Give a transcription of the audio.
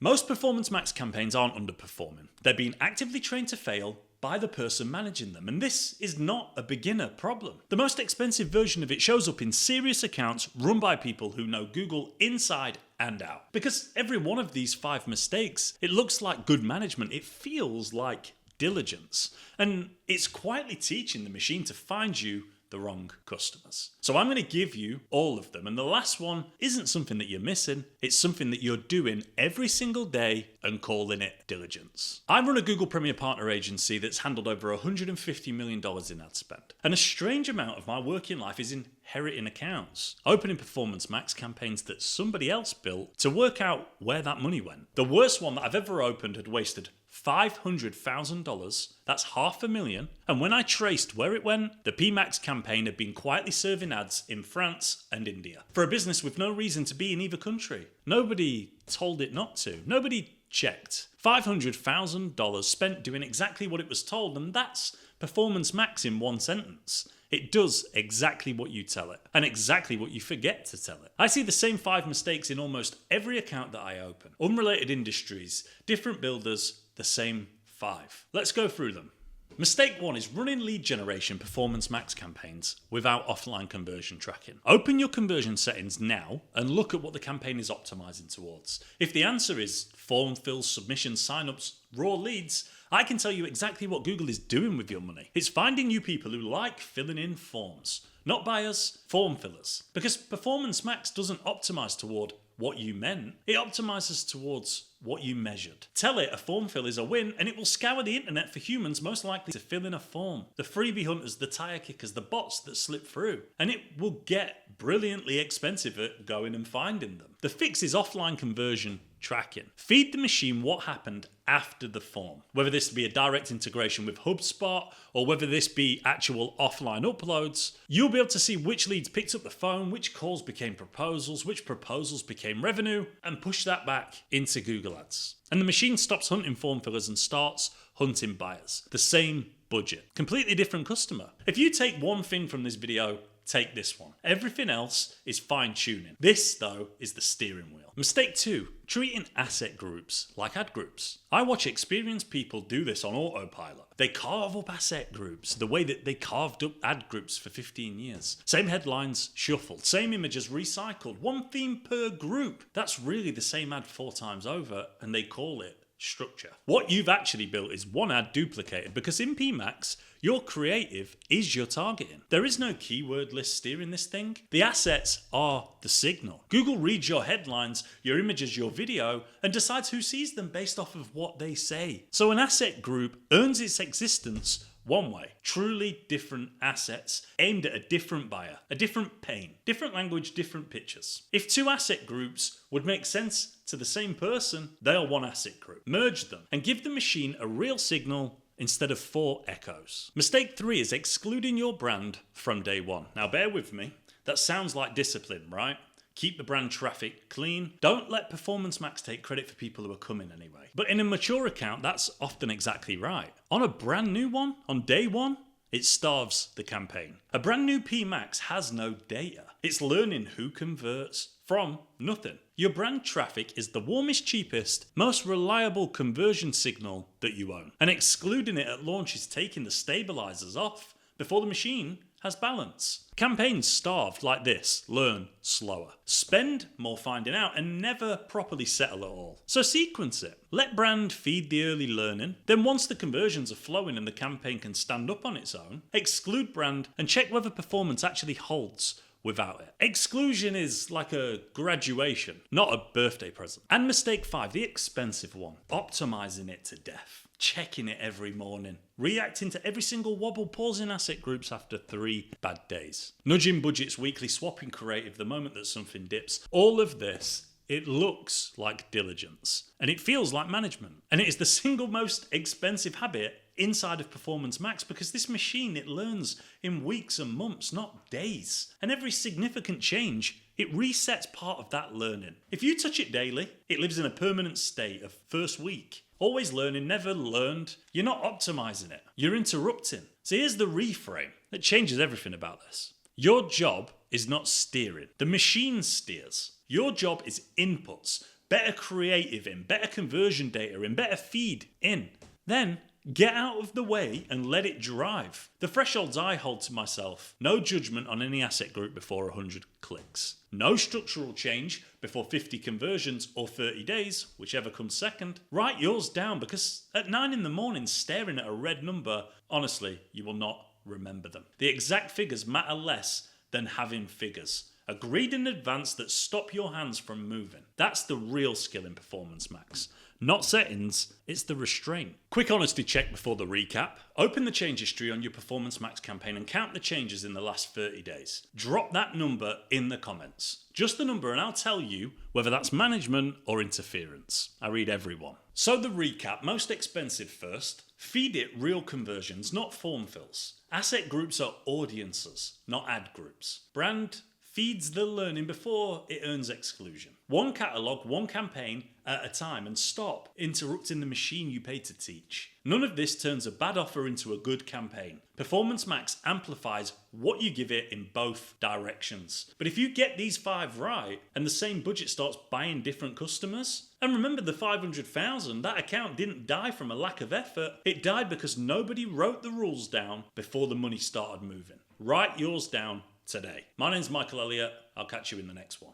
Most Performance Max campaigns aren't underperforming. They're being actively trained to fail by the person managing them, and this is not a beginner problem. The most expensive version of it shows up in serious accounts run by people who know Google inside and out. Because every one of these 5 mistakes, it looks like good management, it feels like diligence, and it's quietly teaching the machine to find you the wrong customers. So I'm going to give you all of them, and the last one isn't something that you're missing, it's something that you're doing every single day and calling it diligence. I run a Google Premier Partner agency that's handled over $150 million in ad spend, and a strange amount of my working life is inheriting accounts, opening Performance Max campaigns that somebody else built to work out where that money went. The worst one that I've ever opened had wasted $500,000, that's $500,000, and when I traced where it went, the PMax campaign had been quietly serving ads in France and India for a business with no reason to be in either country. Nobody told it not to. Nobody checked. $500,000 spent doing exactly what it was told, and that's Performance Max in one sentence. It does exactly what you tell it, and exactly what you forget to tell it. I see the same 5 mistakes in almost every account that I open. Unrelated industries, different builders, the same 5. Let's go through them. Mistake 1 is running lead generation Performance Max campaigns without offline conversion tracking. Open your conversion settings now and look at what the campaign is optimizing towards. If the answer is form fills, submissions, signups, raw leads, I can tell you exactly what Google is doing with your money. It's finding you people who like filling in forms. Not buyers, form fillers. Because Performance Max doesn't optimize toward what you meant, it optimizes towards what you measured. Tell it a form fill is a win and it will scour the internet for humans most likely to fill in a form. The freebie hunters, the tire kickers, the bots that slip through. And it will get brilliantly expensive at going and finding them. The fix is offline conversion tracking. Feed the machine what happened after the form. Whether this be a direct integration with HubSpot or whether this be actual offline uploads, you'll be able to see which leads picked up the phone, which calls became proposals, which proposals became revenue, and push that back into Google Ads. And the machine stops hunting form fillers and starts hunting buyers. The same budget. Completely different customer. If you take one thing from this video, take this one. Everything else is fine-tuning. This, though, is the steering wheel. Mistake 2, treating asset groups like ad groups. I watch experienced people do this on autopilot. They carve up asset groups the way that they carved up ad groups for 15 years. Same headlines shuffled, same images recycled, one theme per group. That's really the same ad 4 times over, and they call it structure. What you've actually built is one ad duplicated, because in PMax, your creative is your targeting. There is no keyword list steering this thing. The assets are the signal. Google reads your headlines, your images, your video, and decides who sees them based off of what they say. So an asset group earns its existence one way. Truly different assets aimed at a different buyer, a different pain, different language, different pictures. If 2 asset groups would make sense to the same person, they are one asset group. Merge them and give the machine a real signal instead of 4 echoes. Mistake 3 is excluding your brand from day one. Now bear with me, that sounds like discipline, right? Keep the brand traffic clean. Don't let Performance Max take credit for people who are coming anyway. But in a mature account, that's often exactly right. On a brand new one, on day 1, it starves the campaign. A brand new PMax has no data. It's learning who converts from nothing. Your brand traffic is the warmest, cheapest, most reliable conversion signal that you own. And excluding it at launch is taking the stabilizers off before the machine has balance. Campaigns starved like this learn slower, spend more finding out, and never properly settle at all. So sequence it. Let brand feed the early learning, then once the conversions are flowing and the campaign can stand up on its own, exclude brand and check whether performance actually holds without it. Exclusion is like a graduation, not a birthday present. And mistake 5, the expensive one, optimizing it to death. Checking it every morning, reacting to every single wobble, pausing asset groups after 3 bad days, nudging budgets weekly, swapping creative the moment that something dips. All of this, it looks like diligence and it feels like management, and it is the single most expensive habit inside of Performance Max, because this machine, it learns in weeks and months, not days, and every significant change, it resets part of that learning. If you touch it daily, it lives in a permanent state of first week. Always learning, never learned. You're not optimizing it. You're interrupting. So here's the reframe that changes everything about this. Your job is not steering. The machine steers. Your job is inputs. better creative in, better conversion data in, better feed in. Then get out of the way and let it drive. The thresholds I hold to myself: no judgment on any asset group before 100 clicks. No structural change before 50 conversions or 30 days, whichever comes second. Write yours down, because at 9 in the morning staring at a red number, honestly, you will not remember them. The exact figures matter less than having figures agreed in advance that stop your hands from moving. That's the real skill in Performance Max. Not settings, it's the restraint. Quick honesty check before the recap. Open the change history on your Performance Max campaign and count the changes in the last 30 days. Drop that number in the comments. Just the number, and I'll tell you whether that's management or interference. I read everyone. So the recap: most expensive first. Feed it real conversions, not form fills. Asset groups are audiences, not ad groups. Brand feeds the learning before it earns exclusion. One catalog, one campaign at a time, and stop interrupting the machine you pay to teach. None of this turns a bad offer into a good campaign. Performance Max amplifies what you give it in both directions. But if you get these 5 right and the same budget starts buying different customers, and remember the 500,000, that account didn't die from a lack of effort. It died because nobody wrote the rules down before the money started moving. Write yours down today. My name's Michael Elliott. I'll catch you in the next one.